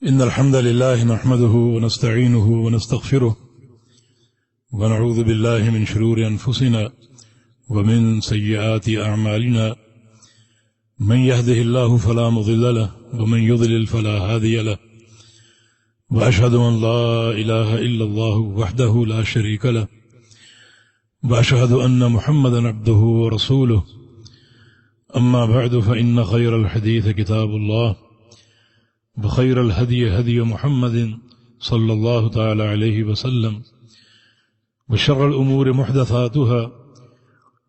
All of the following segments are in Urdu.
إن الحمد لله نحمده ونستعينه ونستغفره ونعوذ بالله من شرور أنفسنا ومن سيئات أعمالنا من يهده الله فلا مضل له ومن يضلل فلا هادي له وأشهد أن لا إله إلا الله وحده لا شريك له وأشهد أن محمدا عبده ورسوله أما بعد فإن خير الحديث كتاب الله وخير الهدي هدي محمد صلى الله تعالى عليه وسلم وشر الأمور محدثاتها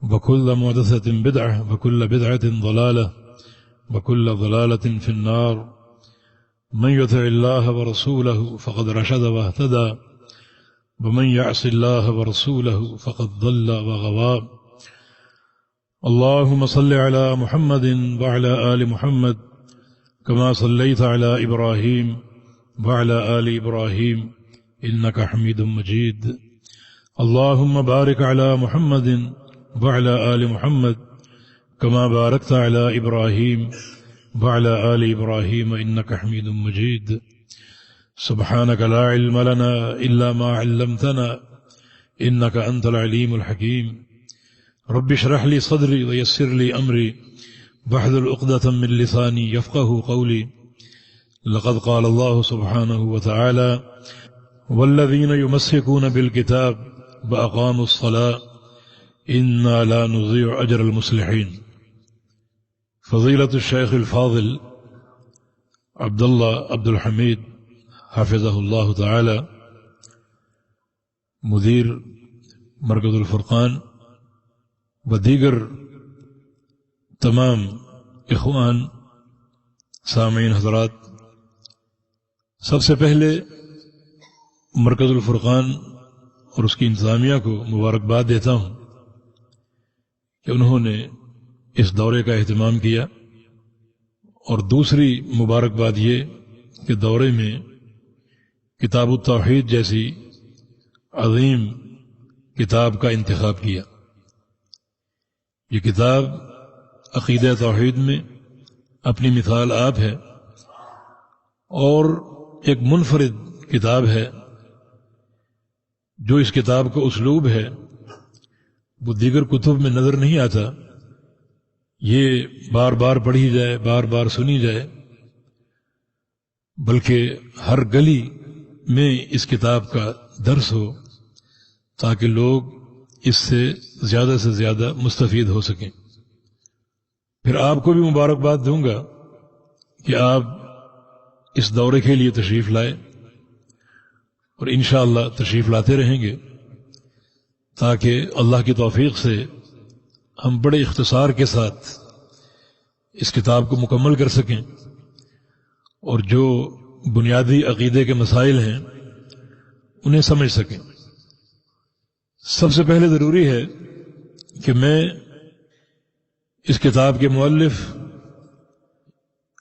وكل محدثة بدعة وكل بدعة ضلالة وكل ضلالة في النار من يطع الله ورسوله فقد رشد واهتدى ومن يعص الله ورسوله فقد ضل وغوى. اللهم صل على محمد وعلى آل محمد كما صليت على إبراهيم وعلى آل إبراهيم إنك حميد مجيد. اللهم بارك على محمد وعلى آل محمد كما باركت على إبراهيم وعلى آل إبراهيم إنك حميد مجيد. سبحانك لا علم لنا إلا ما علمتنا إنك أنت العليم الحكيم. رب اشرح لي صدري ويسر لي أمري واحلل عقدة من لساني يفقه قولي. لقد قال الله سبحانه وتعالى والذين يمسكون بالكتاب وأقاموا الصلاة إنا لا نضيع أجر المصلحين. فضيلة الشيخ الفاضل عبد الله عبد الحميد حفظه الله تعالى مدیر مرکز الفرقان و دیگر تمام اخوان سامعین حضرات، سب سے پہلے مرکز الفرقان اور اس کی انتظامیہ کو مبارکباد دیتا ہوں کہ انہوں نے اس دورے کا اہتمام کیا، اور دوسری مبارکباد یہ کہ دورے میں کتاب التوحید جیسی عظیم کتاب کا انتخاب کیا. یہ کتاب عقیدہ توحید میں اپنی مثال آپ ہے، اور ایک منفرد کتاب ہے. جو اس کتاب کا اسلوب ہے وہ دیگر کتب میں نظر نہیں آتا. یہ بار بار پڑھی جائے، بار بار سنی جائے، بلکہ ہر گلی میں اس کتاب کا درس ہو تاکہ لوگ اس سے زیادہ مستفید ہو سکیں. پھر آپ کو بھی مبارکباد دوں گا کہ آپ اس دورے کے لیے تشریف لائے، اور انشاءاللہ تشریف لاتے رہیں گے تاکہ اللہ کی توفیق سے ہم بڑے اختصار کے ساتھ اس کتاب کو مکمل کر سکیں، اور جو بنیادی عقیدے کے مسائل ہیں انہیں سمجھ سکیں. سب سے پہلے ضروری ہے کہ میں اس کتاب کے مؤلف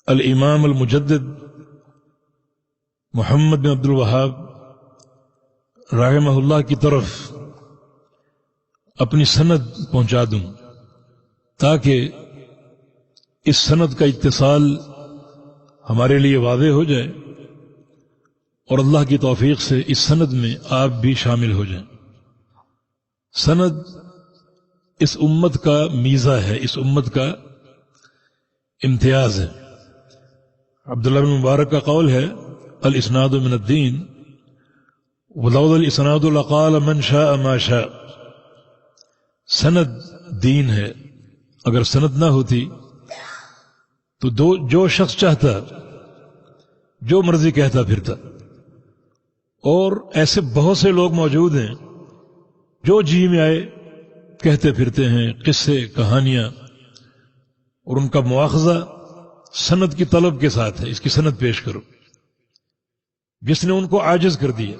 الامام المجدد محمد بن عبد الوہاب رحمہ اللہ کی طرف اپنی سند پہنچا دوں تاکہ اس سند کا اتصال ہمارے لیے واضح ہو جائے، اور اللہ کی توفیق سے اس سند میں آپ بھی شامل ہو جائیں. سند اس امت کا میزہ ہے، اس امت کا امتیاز ہے. عبداللہ بن مبارک کا قول ہے الاسناد من الدین ولولا الاسناد لقال من شاء ما شاء. سند دین ہے، اگر سند نہ ہوتی تو جو شخص چاہتا جو مرضی کہتا پھرتا. اور ایسے بہت سے لوگ موجود ہیں جو جی میں آئے کہتے پھرتے ہیں، قصے کہانیاں، اور ان کا مواخذہ سند کی طلب کے ساتھ ہے. اس کی سند پیش کرو. جس نے ان کو عاجز کر دیا.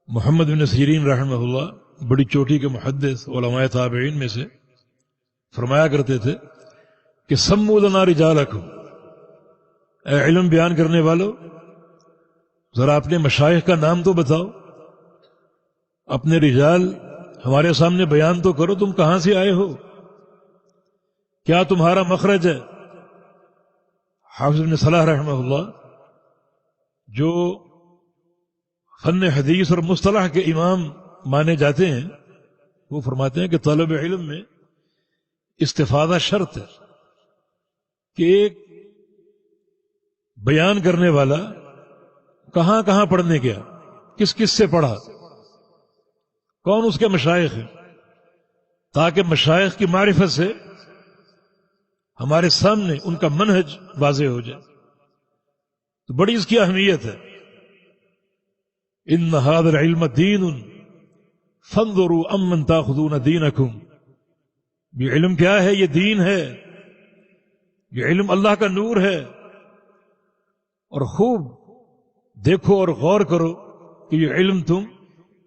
محمد بن سیرین رحمہ اللہ بڑی چوٹی کے محدث علماء تابعین میں سے فرمایا کرتے تھے کہ سموا لنا رجالکم، اے علم بیان کرنے والو ذرا اپنے مشائخ کا نام تو بتاؤ، اپنے رجال ہمارے سامنے بیان تو کرو. تم کہاں سے آئے ہو؟ کیا تمہارا مخرج ہے؟ حافظ بن صلاح رحمہ اللہ جو فن حدیث اور مصطلح کے امام مانے جاتے ہیں وہ فرماتے ہیں کہ طالب علم میں استفادہ شرط ہے کہ ایک بیان کرنے والا کہاں کہاں پڑھنے گیا، کس کس سے پڑھا، کون اس کے مشائخ ہیں، تاکہ مشائخ کی معرفت سے ہمارے سامنے ان کا منہج واضح ہو جائے. تو بڑی اس کی اہمیت ہے. ان هذا العلم دین فانظروا امن تاخذون دینکم. یہ علم کیا ہے؟ یہ دین ہے، یہ علم اللہ کا نور ہے، اور خوب دیکھو اور غور کرو کہ یہ علم تم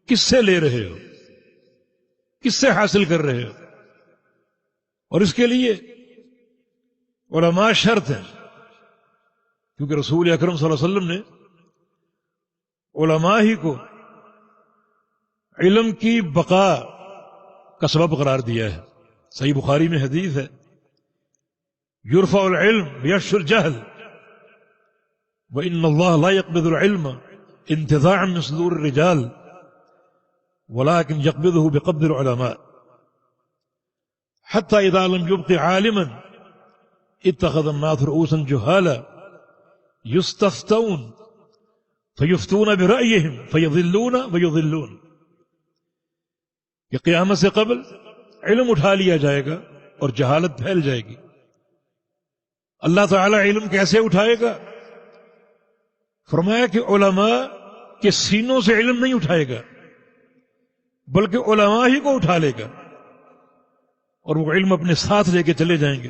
کس سے لے رہے ہو، کس سے حاصل کر رہے ہو. اور اس کے لیے علماء شرط ہیں، کیونکہ رسول اکرم صلی اللہ علیہ وسلم نے علماء ہی کو علم کی بقا کا سبب قرار دیا ہے. صحیح بخاری میں حدیث ہے، یرفع العلم بیشر الجہل وان اللہ لا يقبض العلم انتزاعا من صدور الرجال ولكن يقبضه بقبض العلماء حتى اذا لم يبق عالما اتخذ الناس رؤوسا جهالا يستفتون فيفتون برأيهم فيضلون ويضلون. کہ قیامت سے قبل علم اٹھا لیا جائے گا اور جہالت پھیل جائے گی. اللہ تعالی علم کیسے اٹھائے گا؟ فرمایا کہ علماء کے سینوں سے علم نہیں اٹھائے گا، بلکہ علماء ہی کو اٹھا لے گا اور وہ علم اپنے ساتھ لے کے چلے جائیں گے.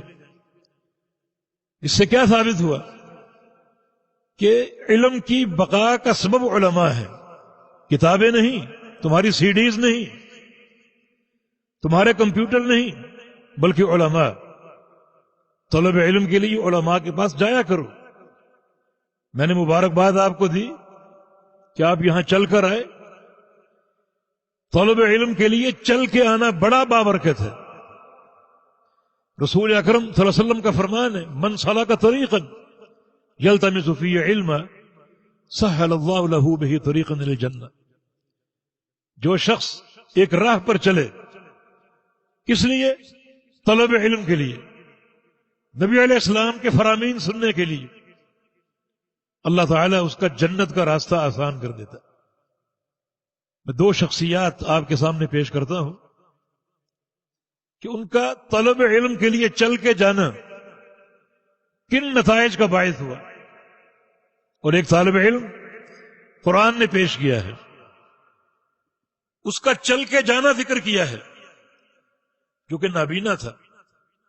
اس سے کیا ثابت ہوا کہ علم کی بقا کا سبب علماء ہے، کتابیں نہیں، تمہاری سی ڈیز نہیں، تمہارے کمپیوٹر نہیں، بلکہ علماء. طلب علم کے لیے علماء کے پاس جایا کرو. میں نے مبارکباد آپ کو دی کہ آپ یہاں چل کر آئے. طلب علم کے لیے چل کے آنا بڑا بابرکت ہے. رسول اکرم صلی اللہ علیہ وسلم کا فرمان ہے، من سلک طریقا یلتمس فیہ علما سہل اللہ لہ بہ طریقا الی الجنہ. جو شخص ایک راہ پر چلے، کس لیے؟ طلب علم کے لیے، نبی علیہ السلام کے فرامین سننے کے لیے، اللہ تعالیٰ اس کا جنت کا راستہ آسان کر دیتا. میں دو شخصیات آپ کے سامنے پیش کرتا ہوں کہ ان کا طلب علم کے لیے چل کے جانا کن نتائج کا باعث ہوا. اور ایک طالب علم قرآن نے پیش کیا ہے، اس کا چل کے جانا ذکر کیا ہے، جو کہ نابینا تھا.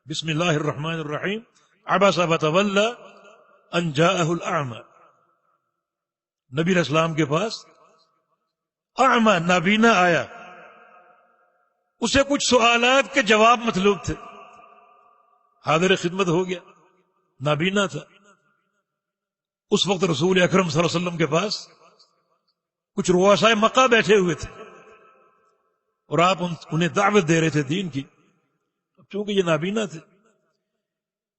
بسم اللہ الرحمن الرحیم. عبس وتولی ان جاءہ الاعمی. نبی علیہ السلام کے پاس اعمی نابینا آیا، اسے کچھ سوالات کے جواب مطلوب تھے. حاضر خدمت ہو گیا، نابینا تھا. اس وقت رسول اکرم صلی اللہ علیہ وسلم کے پاس کچھ رؤسائے مکہ بیٹھے ہوئے تھے اور آپ انہیں دعوت دے رہے تھے دین کی. چونکہ یہ نابینا تھے،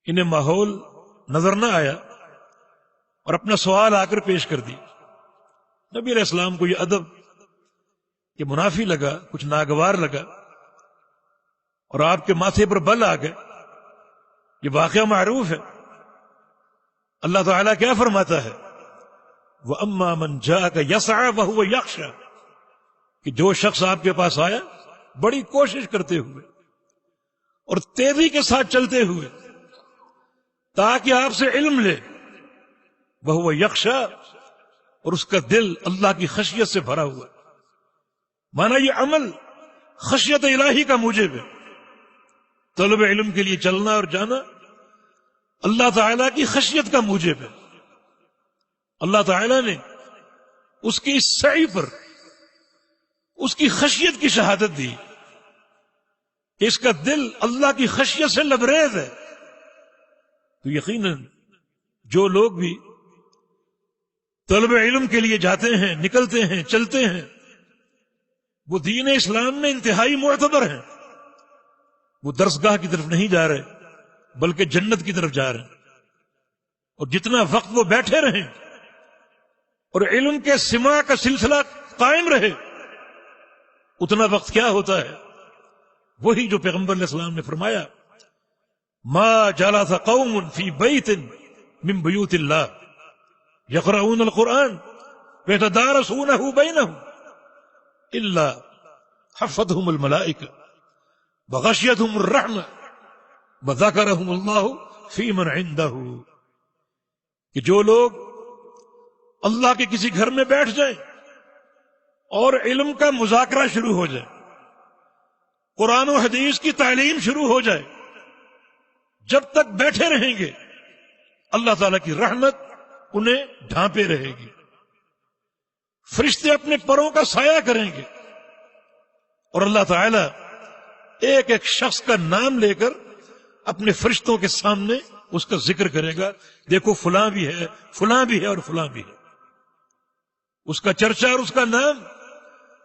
انہیں ماحول نظر نہ آیا اور اپنا سوال آ کر پیش کر دی. نبی علیہ السلام کو یہ ادب کہ منافی لگا، کچھ ناگوار لگا، اور آپ کے ماتھے پر بل آ گئے. یہ واقعہ معروف ہے. اللہ تعالیٰ کیا فرماتا ہے؟ وَأَمَّا مَنْ جَاءَكَ يَسْعَىٰ وَهُوَ يَخْشَىٰ. کہ جو شخص آپ کے پاس آیا بڑی کوشش کرتے ہوئے اور تیزی کے ساتھ چلتے ہوئے تاکہ آپ سے علم لے، وَهُوَ يَخْشَىٰ، اور اس کا دل اللہ کی خشیت سے بھرا ہوا. مانا یہ عمل خشیت الہی کا موجب ہے. طلب علم کے لیے چلنا اور جانا اللہ تعالیٰ کی خشیت کا موجب ہے. اللہ تعالیٰ نے اس کی سعی پر اس کی خشیت کی شہادت دی کہ اس کا دل اللہ کی خشیت سے لبریز ہے. تو یقیناً جو لوگ بھی طلب علم کے لیے جاتے ہیں، نکلتے ہیں، چلتے ہیں، وہ دین اسلام میں انتہائی معتبر ہیں. وہ درسگاہ کی طرف نہیں جا رہے بلکہ جنت کی طرف جا رہے ہیں. اور جتنا وقت وہ بیٹھے رہیں اور علم کے سماع کا سلسلہ قائم رہے، اتنا وقت کیا ہوتا ہے؟ وہی جو پیغمبر علیہ السلام نے فرمایا، ما جلس قوم فی بیت من بیوت اللہ یقرؤون القرآن ویتدارسونہ بینہم الا حفتہم الملائکہ وغشیتہم الرحمہ وذکرہم اللہ فی من عندہ، کہ جو لوگ اللہ کے کسی گھر میں بیٹھ جائیں اور علم کا مذاکرہ شروع ہو جائے، قرآن و حدیث کی تعلیم شروع ہو جائے، جب تک بیٹھے رہیں گے اللہ تعالیٰ کی رحمت انہیں ڈھانپے رہے گی، فرشتے اپنے پروں کا سایہ کریں گے، اور اللہ تعالیٰ ایک ایک شخص کا نام لے کر اپنے فرشتوں کے سامنے اس کا ذکر کرے گا، دیکھو فلاں بھی ہے، فلاں بھی ہے، اور فلاں بھی ہے۔ اس کا چرچا اور اس کا نام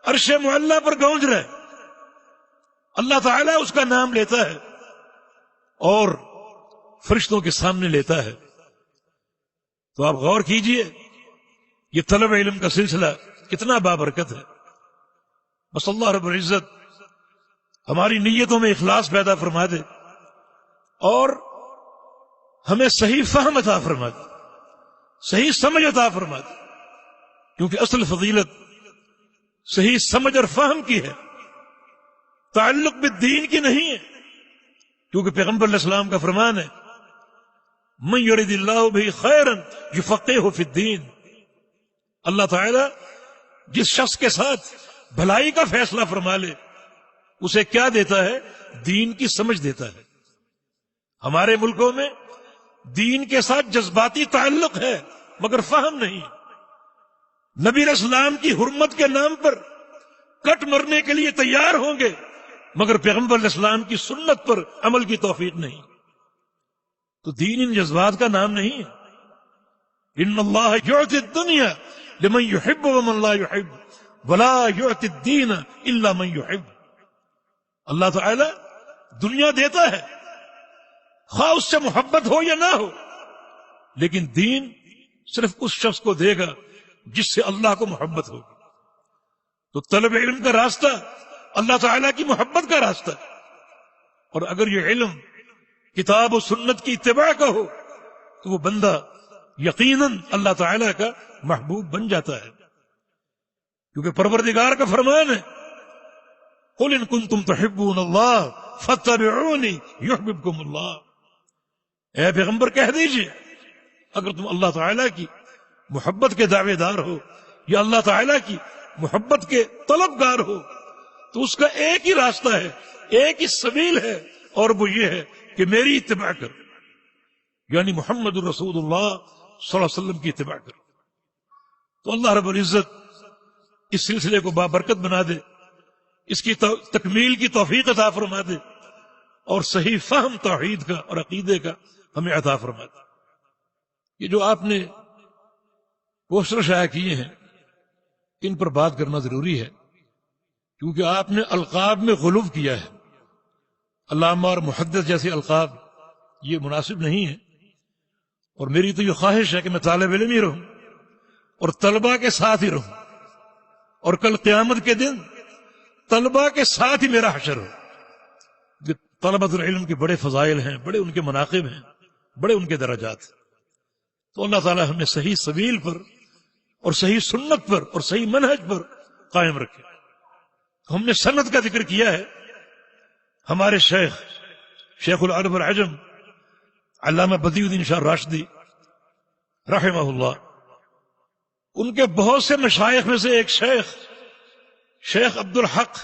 عرش معلیٰ پر گونج رہا ہے، اللہ تعالیٰ اس کا نام لیتا ہے اور فرشتوں کے سامنے لیتا ہے۔ تو آپ غور کیجئے، یہ طلب علم کا سلسلہ کتنا بابرکت ہے۔ بس اللہ رب العزت ہماری نیتوں میں اخلاص پیدا فرما دے اور ہمیں صحیح فہم عطا فرما دے، صحیح سمجھ عطا فرما دے، کیونکہ اصل فضیلت صحیح سمجھ اور فہم کی ہے، تعلق بالدین کی نہیں ہے، کیونکہ پیغمبر علیہ السلام کا فرمان ہے، من یرید اللہ بہ خیرا یفقہہ فی الدین، اللہ تعالی جس شخص کے ساتھ بھلائی کا فیصلہ فرما لے اسے کیا دیتا ہے؟ دین کی سمجھ دیتا ہے۔ ہمارے ملکوں میں دین کے ساتھ جذباتی تعلق ہے مگر فہم نہیں، نبی علیہ السلام کی حرمت کے نام پر کٹ مرنے کے لیے تیار ہوں گے مگر پیغمبر علیہ السلام کی سنت پر عمل کی توفیق نہیں۔ تو دین ان جذبات کا نام نہیں ہے۔ ان اللہ یعطی الدنیا لمن یحب ومن لا یحب ولا یعطی الدین الا من یحب، اللہ تعالی دنیا دیتا ہے خواہ اس سے محبت ہو یا نہ ہو، لیکن دین صرف اس شخص کو دے گا جس سے اللہ کو محبت ہوگی۔ تو طلب علم کا راستہ اللہ تعالیٰ کی محبت کا راستہ ہے، اور اگر یہ علم کتاب و سنت کی اتباع کا ہو تو وہ بندہ یقیناً اللہ تعالیٰ کا محبوب بن جاتا ہے، کیونکہ پروردگار کا فرمان ہے، قل ان کنتم تحبون اللہ فاتبعونی یحببکم اللہ، اے پیغمبر کہہ دیجئے اگر تم اللہ تعالیٰ کی محبت کے دعوے دار ہو یا اللہ تعالیٰ کی محبت کے طلبگار ہو تو اس کا ایک ہی راستہ ہے، ایک ہی سبیل ہے، اور وہ یہ ہے کہ میری اتباع کر، یعنی محمد الرسول اللہ صلی اللہ علیہ وسلم کی اتباع کر۔ تو اللہ رب العزت اس سلسلے کو بابرکت بنا دے، اس کی تکمیل کی توفیق عطا فرما دے، اور صحیح فہم توحید کا اور عقیدے کا ہمیں عطا فرما دے۔ یہ جو آپ نے پوسٹر شائع کیے ہیں ان پر بات کرنا ضروری ہے، کیونکہ آپ نے القاب میں غلو کیا ہے۔ علامہ اور محدث جیسے القاب یہ مناسب نہیں ہے، اور میری تو یہ خواہش ہے کہ میں طالب علم ہی رہوں اور طلباء کے ساتھ ہی رہوں، اور کل قیامت کے دن طلباء کے ساتھ ہی میرا حشر ہو۔ طلبۃ العلم کے بڑے فضائل ہیں، بڑے ان کے مناقب ہیں، بڑے ان کے درجات ہیں۔ تو اللہ تعالی ہمیں صحیح سبیل پر اور صحیح سنت پر اور صحیح منہج پر قائم رکھے۔ ہم نے سند کا ذکر کیا ہے، ہمارے شیخ العرب والعجم علامہ بدیع الدین شاہ راشدی رحمہ اللہ، ان کے بہت سے مشائخ میں سے ایک شیخ عبد الحق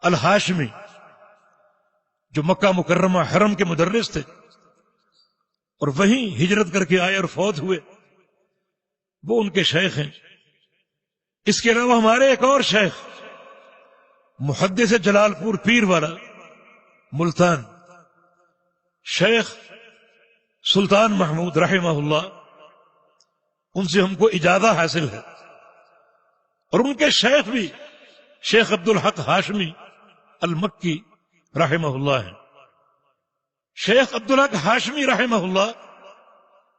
الہاشمی، جو مکہ مکرمہ حرم کے مدرس تھے اور وہیں ہجرت کر کے آئے اور فوت ہوئے، وہ ان کے شیخ ہیں۔ اس کے علاوہ ہمارے ایک اور شیخ محدث جلال پور پیر والا ملتان، شیخ سلطان محمود رحمہ اللہ، ان سے ہم کو اجازہ حاصل ہے، اور ان کے شیخ بھی شیخ عبد الحق ہاشمی المکی رحمہ اللہ ہیں۔ شیخ عبد الحق ہاشمی رحمہ اللہ،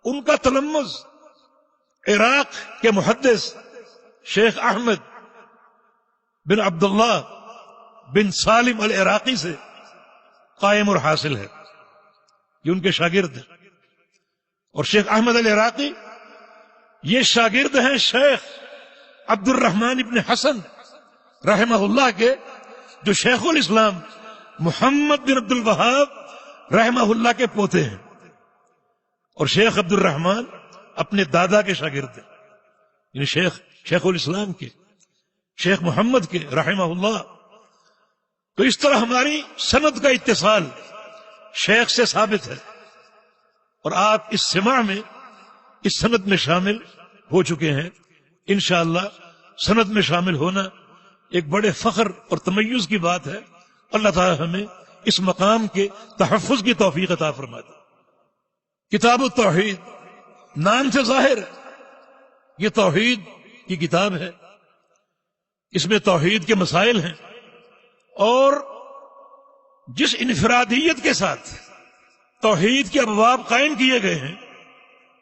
ان کا تلمذ عراق کے محدث شیخ احمد بن عبداللہ بن سالم العراقی سے قائم اور حاصل ہے، یہ ان کے شاگرد ہیں۔ اور شیخ احمد العراقی یہ شاگرد ہیں شیخ عبد الرحمن ابن حسن رحمہ اللہ کے، جو شیخ الاسلام محمد بن عبد الوہاب رحمہ اللہ کے پوتے ہیں۔ اور شیخ عبد الرحمن اپنے دادا کے شاگرد ہیں، یعنی شیخ الاسلام کے، شیخ محمد کے رحمہ اللہ۔ تو اس طرح ہماری سند کا اتصال شیخ سے ثابت ہے، اور آپ اس سماع میں اس سند میں شامل ہو چکے ہیں۔ انشاءاللہ سند میں شامل ہونا ایک بڑے فخر اور تمیز کی بات ہے۔ اللہ تعالی ہمیں اس مقام کے تحفظ کی توفیق عطا فرما دے۔ کتاب التوحید نام سے ظاہر ہے، یہ توحید کی کتاب ہے، اس میں توحید کے مسائل ہیں، اور جس انفرادیت کے ساتھ توحید کے ابواب قائم کیے گئے ہیں،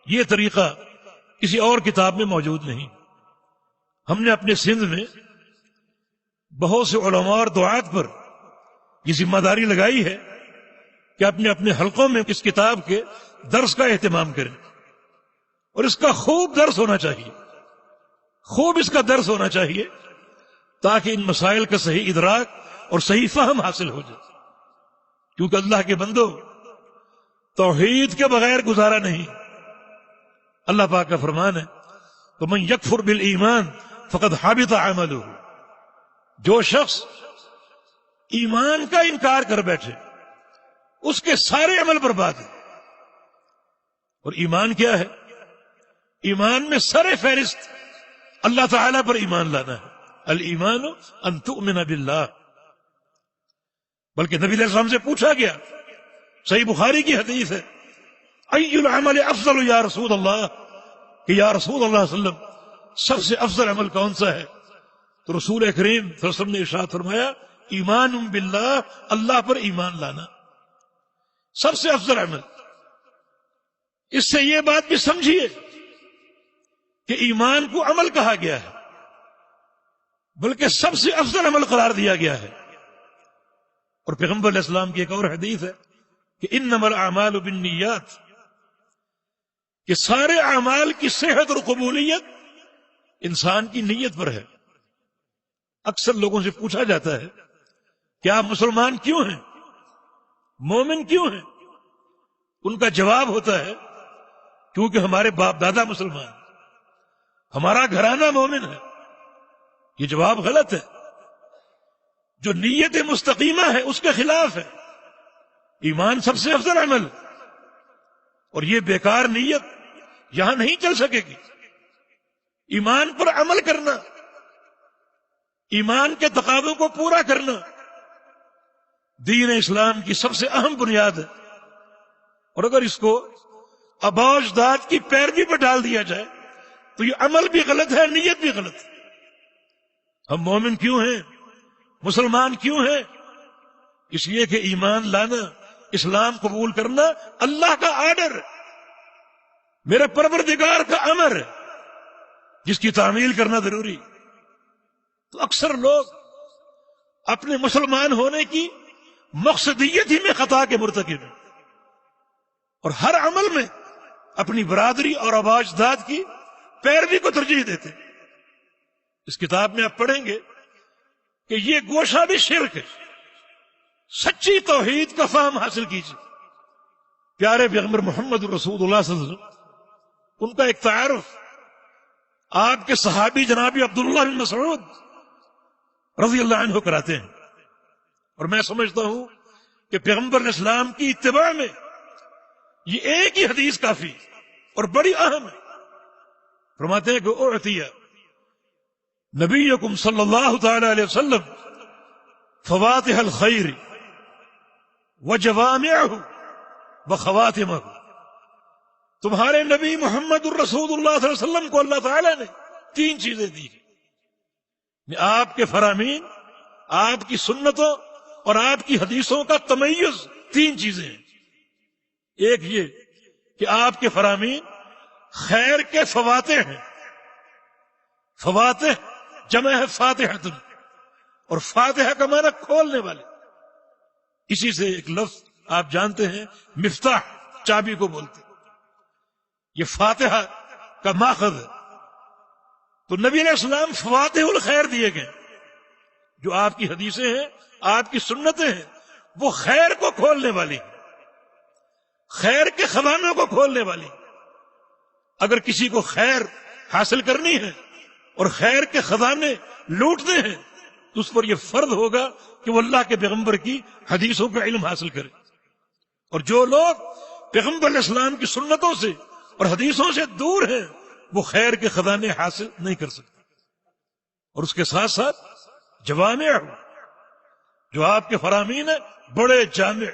یہ طریقہ کسی اور کتاب میں موجود نہیں۔ ہم نے اپنے سندھ میں بہت سے علماء اور دعات پر یہ ذمہ داری لگائی ہے کہ اپنے اپنے حلقوں میں اس کتاب کے درس کا اہتمام کریں، اور اس کا خوب درس ہونا چاہیے، خوب اس کا درس ہونا چاہیے، تاکہ ان مسائل کا صحیح ادراک اور صحیح فہم حاصل ہو جائے۔ کیونکہ اللہ کے بندو، توحید کے بغیر گزارا نہیں۔ اللہ پاک کا فرمان ہے وَمَن يَكْفُرْ بِالْإِيمَانِ فَقَدْ حَبِطَ عَمَلُهُ، جو شخص ایمان کا انکار کر بیٹھے اس کے سارے عمل برباد ہیں۔ اور ایمان کیا ہے؟ ایمان میں سر فہرست اللہ تعالی پر ایمان لانا ہے۔ الایمان ان تؤمن باللہ۔ بلکہ نبی علیہ السلام سے پوچھا گیا، صحیح بخاری کی حدیث ہے، ای العمل افضل یا رسول اللہ، کہ یا رسول اللہ صلی اللہ علیہ وسلم سب سے افضل عمل کون سا ہے؟ تو رسول کریم صلی اللہ علیہ وسلم نے ارشاد فرمایا، ایمان باللہ، اللہ پر ایمان لانا سب سے افضل عمل۔ اس سے یہ بات بھی سمجھیے کہ ایمان کو عمل کہا گیا ہے، بلکہ سب سے افضل عمل قرار دیا گیا ہے۔ اور پیغمبر علیہ السلام کی ایک اور حدیث ہے کہ انما الاعمال بالنیات، کہ سارے اعمال کی صحت اور قبولیت انسان کی نیت پر ہے۔ اکثر لوگوں سے پوچھا جاتا ہے کہ آپ مسلمان کیوں ہیں، مومن کیوں ہیں؟ ان کا جواب ہوتا ہے کیونکہ ہمارے باپ دادا مسلمان، ہمارا گھرانہ مومن ہے۔ یہ جواب غلط ہے۔ جو نیت مستقیمہ ہے اس کے خلاف ہے۔ ایمان سب سے افضل عمل، اور یہ بیکار نیت یہاں نہیں چل سکے گی۔ ایمان پر عمل کرنا، ایمان کے تقاضوں کو پورا کرنا دین اسلام کی سب سے اہم بنیاد ہے۔ اور اگر اس کو آباء و اجداد کی پیروی پر ڈال دیا جائے تو یہ عمل بھی غلط ہے، نیت بھی غلط ہے۔ ہم مومن کیوں ہیں، مسلمان کیوں ہیں؟ اس لیے کہ ایمان لانا، اسلام قبول کرنا اللہ کا آرڈر ہے، میرے پروردگار کا امر ہے، جس کی تعمیل کرنا ضروری۔ تو اکثر لوگ اپنے مسلمان ہونے کی مقصدیت ہی میں خطا کے مرتکب ہیں، اور ہر عمل میں اپنی برادری اور آباء و اجداد کی پیروی کو ترجیح دیتے۔ اس کتاب میں آپ پڑھیں گے کہ یہ گوشہ بھی شرک ہے۔ سچی توحید کا فہم حاصل کیجیے۔ پیارے پیغمبر محمد رسول اللہ صلی اللہ علیہ وسلم، ان کا ایک تعارف آپ کے صحابی جناب عبداللہ بن مسعود رضی اللہ عنہ کراتے ہیں، اور میں سمجھتا ہوں کہ پیغمبر اسلام کی اتباع میں یہ ایک ہی حدیث کافی اور بڑی اہم ہے۔ فرماتے ہیں کہ اعطی نبیکم صلی اللہ تعالی علیہ وسلم فواتح الخیر وجوامعہ وخواتمہ، تمہارے نبی محمد الرسول اللہ صلی اللہ علیہ وسلم کو اللہ تعالی نے 3 چیزیں دی ہیں۔ آپ کے فرامین، آپ کی سنتوں اور آپ کی حدیثوں کا تمیز 3 چیزیں ہیں۔ ایک یہ کہ آپ کے فرامین خیر کے فواتح ہیں. فواتح جمع ہے فاتحۃ، اور فاتحہ کا معنی کھولنے والے. اسی سے ایک لفظ آپ جانتے ہیں مفتاح، چابی کو بولتے. یہ فاتحہ کا ماخذ ہے. تو نبی علیہ السلام فواتح الخیر دیے گئے. جو آپ کی حدیثیں ہیں، آپ کی سنتیں ہیں، وہ خیر کو کھولنے والی ہیں، خیر کے خزانوں کو کھولنے والی ہیں. اگر کسی کو خیر حاصل کرنی ہے اور خیر کے خزانے لوٹنے ہیں تو اس پر یہ فرض ہوگا کہ وہ اللہ کے پیغمبر کی حدیثوں کا علم حاصل کرے. اور جو لوگ پیغمبر علیہ السلام کی سنتوں سے اور حدیثوں سے دور ہیں وہ خیر کے خزانے حاصل نہیں کر سکتے. اور اس کے ساتھ ساتھ جوامع، جو آپ کے فرامین ہیں بڑے جامع.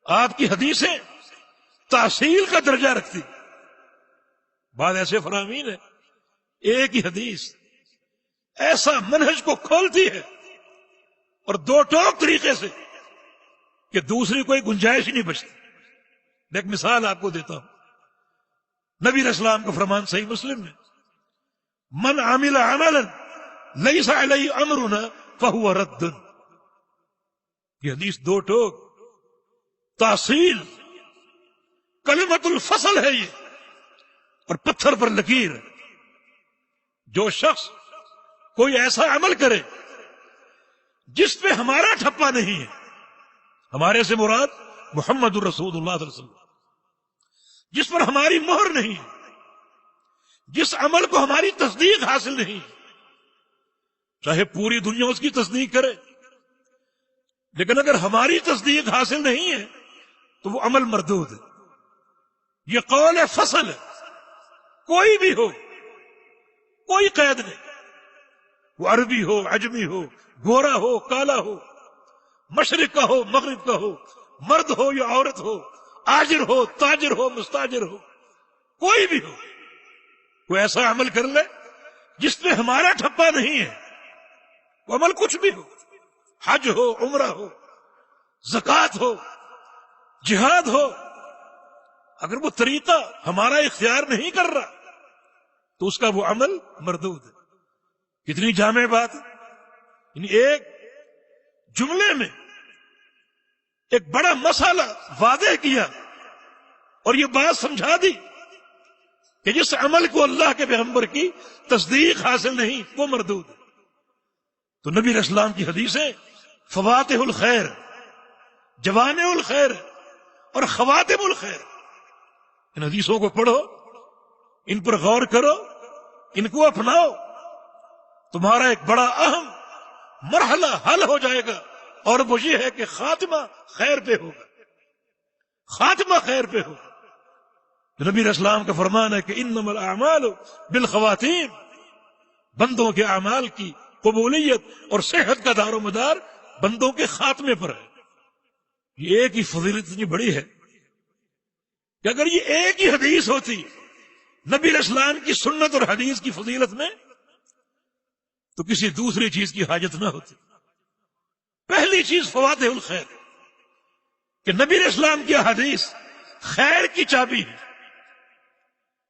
آپ کی حدیثیں تحصیل کا درجہ رکھتی. بعض ایسے فرامین ہیں ایک ہی حدیث ایسا منہج کو کھولتی ہے اور دو ٹوک طریقے سے کہ دوسری کوئی گنجائش ہی نہیں بچتی. میں ایک مثال آپ کو دیتا ہوں. نبی علیہ السلام کا فرمان صحیح مسلم میں، من عمل عملا لیس علیہ امرنا فہو رد. یہ حدیث دو ٹوک تحصیل کلمت الفصل ہے یہ، اور پتھر پر لکیر. جو شخص کوئی ایسا عمل کرے جس پہ ہمارا ٹھپا نہیں ہے، ہمارے سے مراد محمد الرسول اللہ صلی اللہ علیہ وسلم، جس پر ہماری مہر نہیں ہے، جس عمل کو ہماری تصدیق حاصل نہیں ہے، چاہے پوری دنیا اس کی تصدیق کرے، لیکن اگر ہماری تصدیق حاصل نہیں ہے تو وہ عمل مردود ہے. یہ قول فصل ہے. کوئی بھی ہو، کوئی قید نہیں، وہ عربی ہو، عجمی ہو، گورا ہو، کالا ہو، مشرق کا ہو، مغرب کا ہو، مرد ہو یا عورت ہو، آجر ہو، تاجر ہو، مستاجر ہو، کوئی بھی ہو، وہ ایسا عمل کر لے جس پہ ہمارا ٹھپا نہیں ہے. وہ عمل کچھ بھی ہو، حج ہو، عمرہ ہو، زکوٰۃ ہو، جہاد ہو، اگر وہ طریقہ ہمارا اختیار نہیں کر رہا تو اس کا وہ عمل مردود ہے. کتنی جامع بات ہے. یعنی ایک جملے میں ایک بڑا مسئلہ واضح کیا اور یہ بات سمجھا دی کہ جس عمل کو اللہ کے پیغمبر کی تصدیق حاصل نہیں وہ مردود ہے. تو نبی علیہ السلام کی حدیثیں فواتح الخیر، جوامع الخیر اور خواتم الخیر. ان حدیثوں کو پڑھو، ان پر غور کرو، ان کو اپناؤ، تمہارا ایک بڑا اہم مرحلہ حل ہو جائے گا، اور وہ یہ ہے کہ خاتمہ خیر پہ ہوگا، خاتمہ خیر پہ ہوگا. نبی علیہ السلام کا فرمان ہے کہ انما الاعمال بالخواتیم، بندوں کے اعمال کی قبولیت اور صحت کا دار و مدار بندوں کے خاتمے پر ہے. یہ ایک ہی فضیلت اتنی بڑی ہے کہ اگر یہ ایک ہی حدیث ہوتی نبی علیہ السلام کی سنت اور حدیث کی فضیلت میں تو کسی دوسری چیز کی حاجت نہ ہوتی. پہلی چیز فواتح الخیر کہ نبی علیہ السلام کی حدیث خیر کی چابی ہے.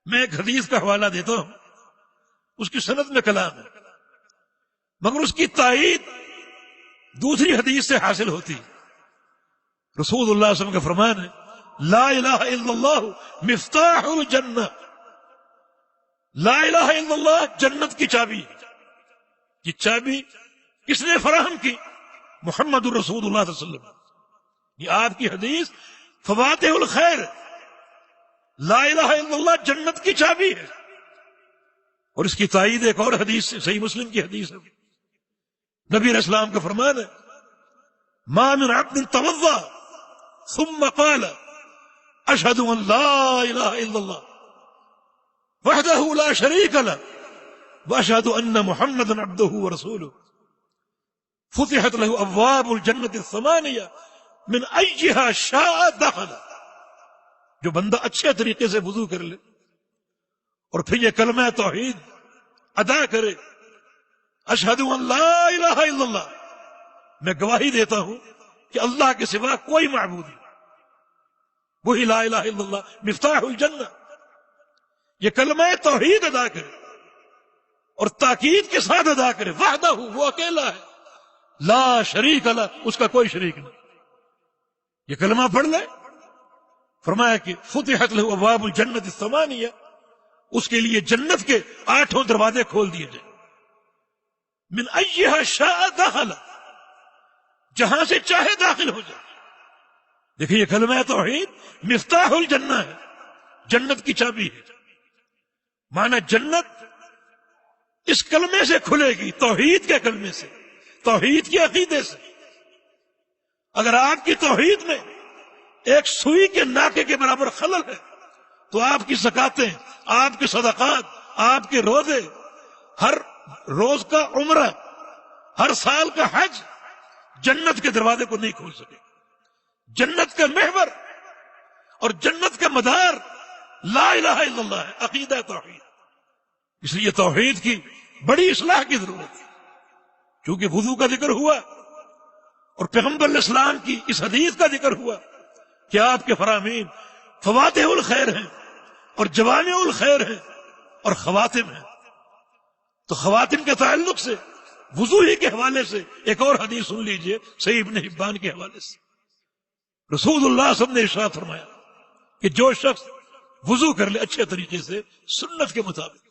میں ایک حدیث کا حوالہ دیتا ہوں، اس کی سند میں کلام ہے مگر اس کی تائید دوسری حدیث سے حاصل ہوتی. رسول اللہ صلی اللہ علیہ وسلم کا فرمان ہے لا الہ الا اللہ مفتاح الجنہ. لا الہ الا اللہ جنت کی چابی. یہ چابی کس نے فراہم کی؟ محمد الرسول اللہ صلی اللہ علیہ وسلم. یہ آپ کی حدیث فواتح الخیر، لا الہ الا اللہ جنت کی چابی ہے. اور اس کی تائید ایک اور حدیث سے، صحیح مسلم کی حدیث ہے. نبی علیہ السلام کا فرمان ہے ما من عبد توضا ثم قال اشهد ان لا اله الا الله وحده لا شريك له واشهد ان محمدا عبده ورسوله فتحت له ابواب الجنة الثمانية من ايها شاء دخل. جو بندہ اچھے طریقے سے وضو کر لے اور پھر یہ کلمہ توحید ادا کرے، اشہد ان لا الہ الا اللہ، میں گواہی دیتا ہوں کہ اللہ کے سوا کوئی معبود نہیں، وہی لا الہ الا اللہ مفتاح الجنہ. یہ کلمہ توحید ادا کرے اور تاکید کے ساتھ ادا کرے، وحدہ وہ اکیلا ہے، لا شریک لہ، اس کا کوئی شریک نہیں، یہ کلمہ پڑھ لے، فرمایا کہ فتحت لہ ابواب الجنت الثمانیہ، اس کے لیے جنت کے 8 دروازے کھول دیے جائیں، من ایہا شاء دخل، جہاں سے چاہے داخل ہو جائے۔ دیکھیں یہ کلمہ توحید مفتاح الجنہ ہے، جنت کی چابی ہے، معنی جنت اس کلمے سے کھلے گی، توحید کے کلمے سے، توحید کے عقیدے سے۔ اگر آپ کی توحید میں ایک سوئی کے ناکے کے برابر خلل ہے تو آپ کی زکاتیں، آپ کے صدقات، آپ کے روزے، ہر روز کا عمرہ، ہر سال کا حج جنت کے دروازے کو نہیں کھول سکے۔ جنت کا محور اور جنت کا مدار لا الہ الا اللہ ہے، عقیدہ توحید۔ اس لیے توحید کی بڑی اصلاح کی ضرورت ہے، کیونکہ وضو کا ذکر ہوا اور پیغمبر علیہ السلام کی اس حدیث کا ذکر ہوا کہ آپ کے فرامین فواتح الخیر ہیں اور جوامع الخیر ہیں اور خواتم ہیں۔ تو خواتم کے تعلق سے وضو ہی کے حوالے سے ایک اور حدیث سن لیجئے، صحیح ابن حبان کے حوالے سے۔ رسول اللہ صلی اللہ علیہ وسلم نے ارشاد فرمایا کہ جو شخص وضو کر لے اچھے طریقے سے سنت کے مطابق،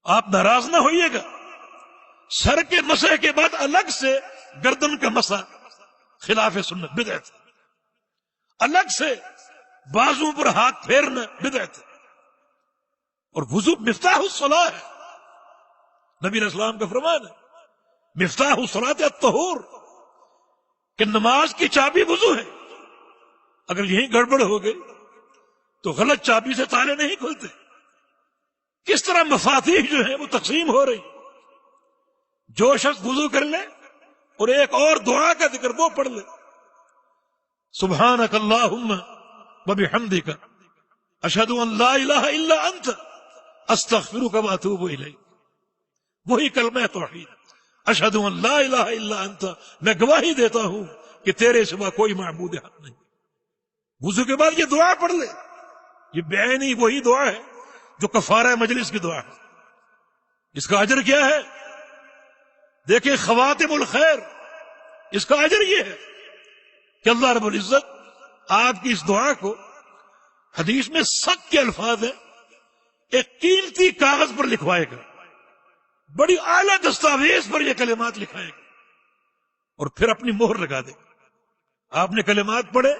آپ ناراض نہ ہوئیے گا، سر کے مسح کے بعد الگ سے گردن کا مسح خلاف سنت بدعت ہے، الگ سے بازو پر ہاتھ پھیرنا بدعت ہے، اور وضو مفتاح الصلاح ہے، نبی علیہ السلام کا فرمان ہے مفتاح الصلاۃ الطہور، کہ نماز کی چابی وضو ہے، اگر یہیں گڑبڑ ہو گئی تو غلط چابی سے تالے نہیں کھلتے۔ کس طرح مفاتیح جو ہیں وہ تقسیم ہو رہی، جو شخص وضو کر لے اور ایک اور دعا کا ذکر وہ پڑھ لے، سبحانک اللہم وبحمدک اشہد ان لا الہ الا انت استغفرک واتوب الیک، وہی کلمہ توحید، اشہد ان لا الہ الا انت، میں گواہی دیتا ہوں کہ تیرے سوا کوئی معبود حق نہیں۔ وضو کے بعد یہ دعا پڑھ لے، یہ بعینی وہی دعا ہے جو کفارہ مجلس کی دعا ہے۔ اس کا اجر کیا ہے؟ دیکھیں خواتم الخیر، اس کا اجر یہ ہے کہ اللہ رب العزت آپ کی اس دعا کو، حدیث میں سخت کے الفاظ ہیں، ایک قیمتی کاغذ پر لکھوائے گا، بڑی اعلیٰ دستاویز پر یہ کلمات لکھائے گا اور پھر اپنی مہر لگا دے گا۔ آپ نے کلمات پڑھے،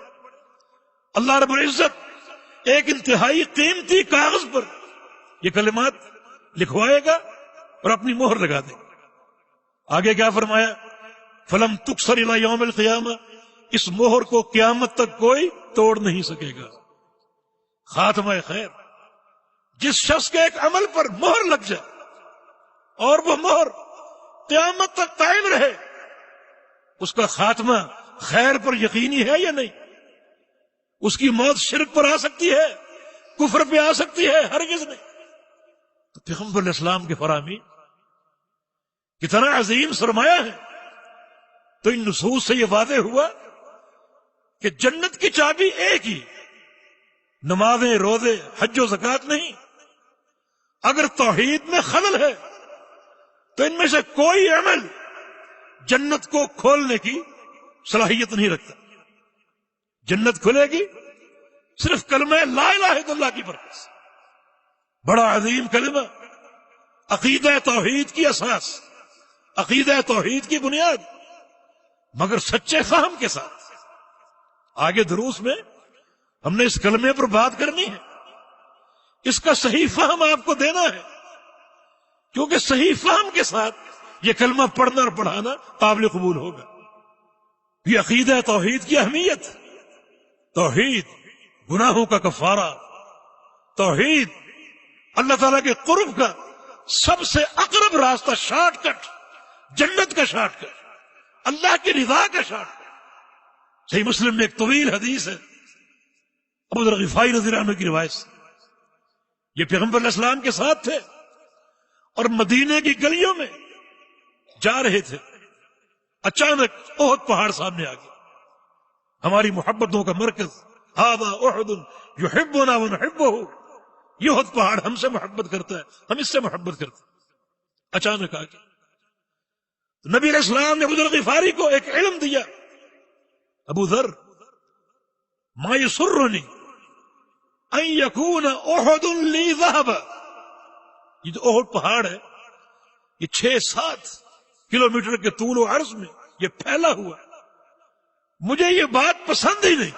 اللہ رب العزت ایک انتہائی قیمتی کاغذ پر یہ کلمات لکھوائے گا اور اپنی مہر لگا دے گا۔ آگے کیا فرمایا؟ فلم تکسر الی یوم القیامہ، اس مہر کو قیامت تک کوئی توڑ نہیں سکے گا۔ خاتمہ خیر، جس شخص کے ایک عمل پر مہر لگ جائے اور وہ مہر قیامت تک قائم رہے، اس کا خاتمہ خیر پر یقینی ہے یا نہیں؟ اس کی موت شرک پر آ سکتی ہے، کفر پہ آ سکتی ہے؟ ہرگز نہیں۔ تو پیغمبر علیہ السلام کے فرامین کتنا عظیم سرمایہ ہے۔ تو ان نصوص سے یہ واضح ہوا کہ جنت کی چابی ایک ہی، نمازیں، روزے، حج و زکوٰۃ نہیں۔ اگر توحید میں خلل ہے تو ان میں سے کوئی عمل جنت کو کھولنے کی صلاحیت نہیں رکھتا۔ جنت کھلے گی صرف کلمہ لا الہ الا اللہ کی برکت سے۔ بڑا عظیم کلمہ، عقیدہ توحید کی اساس، عقیدہ توحید کی بنیاد، مگر سچے فہم کے ساتھ۔ آگے دروس میں ہم نے اس کلمے پر بات کرنی ہے، اس کا صحیح فہم آپ کو دینا ہے، کیونکہ صحیح فہم کے ساتھ یہ کلمہ پڑھنا اور پڑھانا قابل قبول ہوگا۔ یہ عقیدہ توحید کی اہمیت، توحید گناہوں کا کفارہ، توحید اللہ تعالیٰ کے قرب کا سب سے اقرب راستہ، شارٹ کٹ، جنت کا شارٹ کٹ، اللہ کی رضا کا شارٹ کٹ۔ صحیح مسلم میں ایک طویل حدیث ہے، ابو ذر غفاری رضی اللہ عنہ کی روایت سے۔ یہ پیغمبر علیہ السلام کے ساتھ تھے اور مدینے کی گلیوں میں جا رہے تھے، اچانک احد پہاڑ سامنے آ گیا، ہماری محبتوں کا مرکز، ھذا احد یحبنا ونحبہ، یہ احد پہاڑ ہم سے محبت کرتا ہے، ہم اس سے محبت کرتے ہیں۔ اچانک آ کے نبی علیہ السلام نے ابو ذر غفاری کو ایک علم دیا، ابو ذر ما یسرنی ان یکون احد لی ذہب، یہ جو احد پہاڑ ہے یہ 6-7 کلومیٹر کے طول و عرض میں یہ پھیلا ہوا ہے، مجھے یہ بات پسند ہی نہیں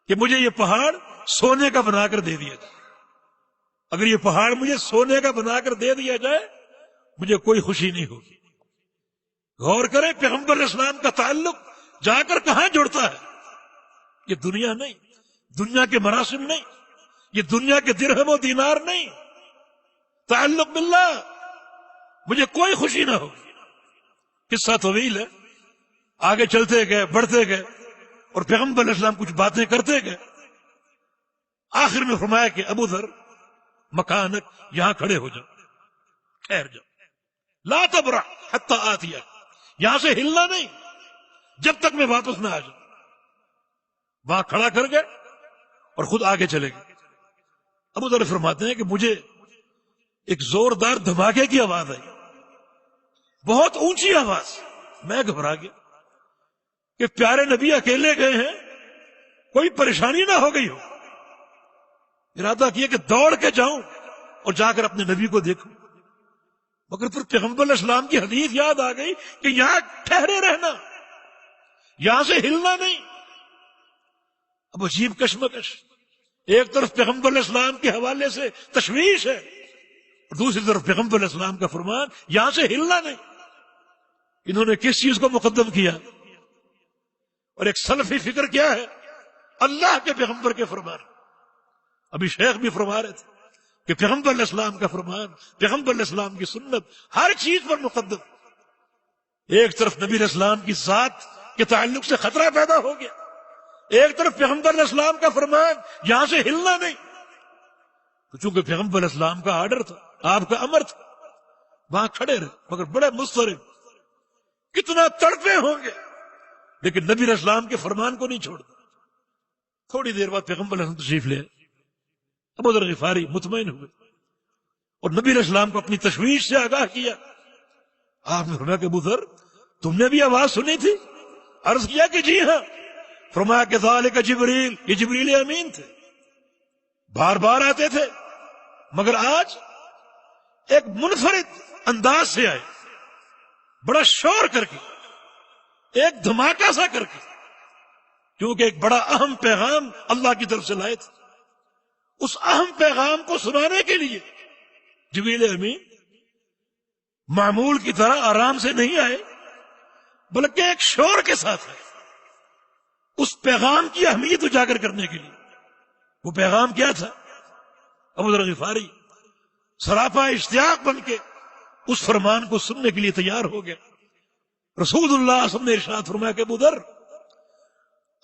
کہ مجھے یہ پہاڑ سونے کا بنا کر دے دیا جائے۔ اگر یہ پہاڑ مجھے سونے کا بنا کر دے دیا جائے مجھے کوئی خوشی نہیں ہوگی۔ غور کریں پیغمبر علیہ السلام کا تعلق جا کر کہاں جڑتا ہے؟ یہ دنیا نہیں، دنیا کے مراسم نہیں، یہ دنیا کے درہم و دینار نہیں، تعلق باللہ، مجھے کوئی خوشی نہ ہوگی۔ قصہ طویل ہے، آگے چلتے گئے، بڑھتے گئے، اور پیغمبر علیہ السلام کچھ باتیں کرتے گئے، آخر میں فرمایا کہ ابو ذر مکانک، یہاں کھڑے ہو جاؤ، ٹھہر جاؤ، لا تبرح حتی آتیہ، یہاں سے ہلنا نہیں جب تک میں واپس نہ آ جاؤں۔ وہاں کھڑا کر گئے اور خود آگے چلے گئے۔ ابو ذر فرماتے ہیں کہ مجھے ایک زوردار دھماکے کی آواز آئی، بہت اونچی آواز، میں گھبرا گیا کہ پیارے نبی اکیلے گئے ہیں، کوئی پریشانی نہ ہو گئی ہو۔ ارادہ کیا کہ دوڑ کے جاؤں اور جا کر اپنے نبی کو دیکھوں، مگر پھر پیغمبر علیہ السلام کی حدیث یاد آ گئی کہ یہاں ٹھہرے رہنا، یہاں سے ہلنا نہیں۔ اب عجیب کشمکش، ایک طرف پیغمبر علیہ السلام کے حوالے سے تشویش ہے اور دوسری طرف پیغمبر علیہ السلام کا فرمان یہاں سے ہلنا نہیں۔ انہوں نے کس چیز کو مقدم کیا؟ اور ایک سلفی فکر کیا ہے؟ اللہ کے پیغمبر کے فرمان۔ ابھی شیخ بھی فرما رہے تھے کہ پیغمبر علیہ السلام کا فرمان، پیغمبر علیہ السلام کی سنت ہر چیز پر مقدم۔ ایک طرف نبی علیہ السلام کی ذات کے تعلق سے خطرہ پیدا ہو گیا، ایک طرف پیغمبر علیہ السلام کا فرمان یہاں سے ہلنا نہیں۔ تو چونکہ پیغمبر علیہ السلام کا آرڈر تھا، آپ کا امر تھا، وہاں کھڑے رہے، مگر بڑے مضطرب، کتنا تڑپے ہوں گے، لیکن نبی علیہ السلام کے فرمان کو نہیں چھوڑتا۔ تھوڑی دیر بعد پیغمبر علیہ السلام تشریف لے، ابو ذر غفاری مطمئن ہوئے اور نبی علیہ السلام کو اپنی تشویش سے آگاہ کیا۔ آپ نے فرمایا کہ ابو ذر تم نے بھی آواز سنی تھی؟ عرض کیا کہ جی ہاں۔ فرمایا کہ ذالک جبریل، یہ جبریل امین تھے، بار بار آتے تھے، مگر آج ایک منفرد انداز سے آئے، بڑا شور کر کے، ایک دھماکہ سا کر کے، کیونکہ ایک بڑا اہم پیغام اللہ کی طرف سے لائے تھے۔ اس اہم پیغام کو سنانے کے لیے جبریل امین معمول کی طرح آرام سے نہیں آئے، بلکہ ایک شور کے ساتھ آئے، اس پیغام کی اہمیت اجاگر کرنے کے لیے۔ وہ پیغام کیا تھا؟ ابو ذر غفاری سراپا اشتیاق بن کے اس فرمان کو سننے کے لیے تیار ہو گئے۔ رسول اللہ صلی اللہ علیہ وسلم نے ارشاد فرمایا کہ ابو ذر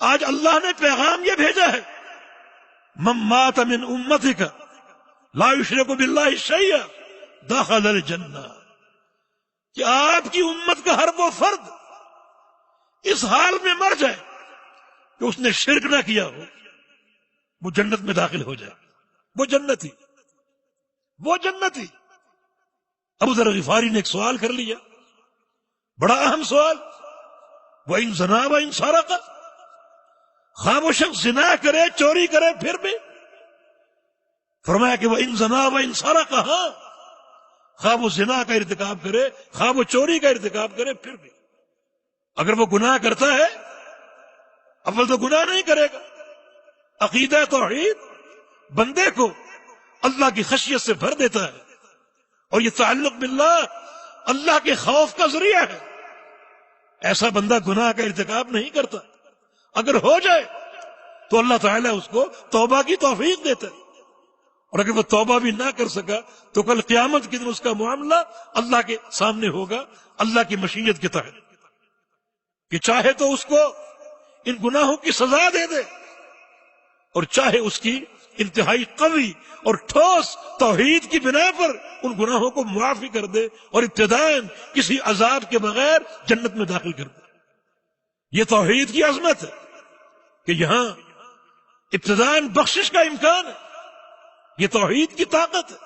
آج اللہ نے پیغام یہ بھیجا ہے، من مات من امتک لا یشرک باللہ شیئا دخل الجنہ، کہ آپ کی امت کا ہر وہ فرد اس حال میں مر جائے کہ اس نے شرک نہ کیا ہو، وہ جنت میں داخل ہو جائے، وہ جنتی، وہ جنتی۔ ابو ذر غفاری نے ایک سوال کر لیا، بڑا اہم سوال، وَإِن زَنَا وَإِن سَرَقَ، خواہ وہ شخص زنا کرے، چوری کرے، پھر بھی فرمایا کہ وَإِن زَنَا وَإِن سَرَقَ، ہاں خواہ وہ زنا کا ارتکاب کرے، خواہ وہ چوری کا ارتکاب کرے، پھر بھی اگر وہ گناہ کرتا ہے، اول تو گناہ نہیں کرے گا، عقیدہ توحید بندے کو اللہ کی خشیت سے بھر دیتا ہے، اور یہ تعلق باللہ اللہ کے خوف کا ذریعہ ہے۔ ایسا بندہ گناہ کا ارتکاب نہیں کرتا، اگر ہو جائے تو اللہ تعالیٰ اس کو توبہ کی توفیق دیتا ہے، اور اگر وہ توبہ بھی نہ کر سکا تو کل قیامت کے دن اس کا معاملہ اللہ کے سامنے ہوگا، اللہ کی مشیت کے تحت، کہ چاہے تو اس کو ان گناہوں کی سزا دے دے، اور چاہے اس کی انتہائی قوی اور ٹھوس توحید کی بنا پر ان گناہوں کو معافی کر دے اور ابتداً کسی عذاب کے بغیر جنت میں داخل کر دے۔ یہ توحید کی عظمت ہے کہ یہاں ابتداً بخشش کا امکان ہے، یہ توحید کی طاقت ہے.